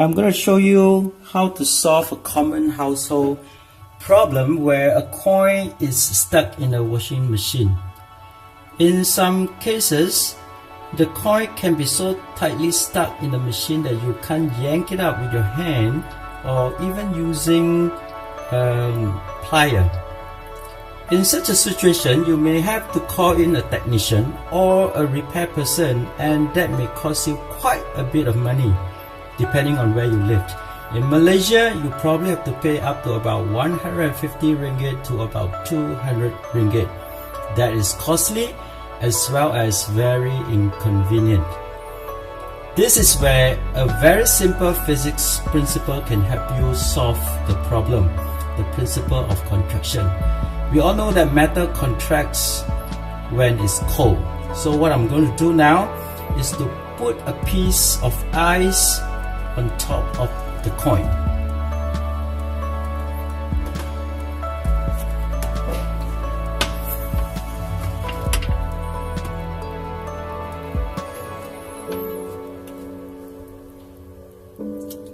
I'm going to show you how to solve a common household problem where a coin is stuck in a washing machine. In some cases, the coin can be so tightly stuck in the machine that you can't yank it out with your hand or even using plier. In such a situation, you may have to call in a technician or a repair person, and that may cost you quite a bit of money depending on where you live. In Malaysia, you probably have to pay up to about 150 ringgit to about 200 ringgit. That is costly as well as very inconvenient. This is where a very simple physics principle can help you solve the problem, the principle of contraction. We all know that metal contracts when it's cold. So what I'm going to do now is to put a piece of ice on top of the coin.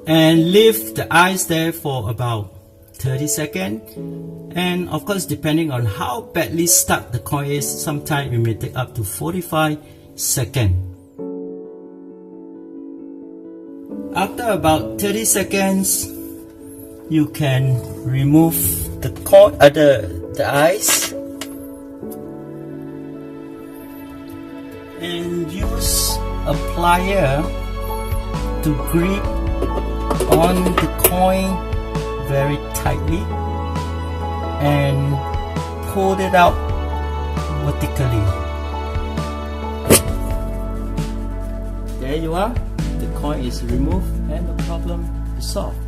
And leave the ice there for about 30 seconds. And of course, depending on how badly stuck the coin is, sometimes it may take up to 45 seconds. After about 30 seconds, you can remove the coin, the ice, and use a plier to grip on the coin very tightly and pull it out vertically. There you are. The coin is removed and the problem is solved.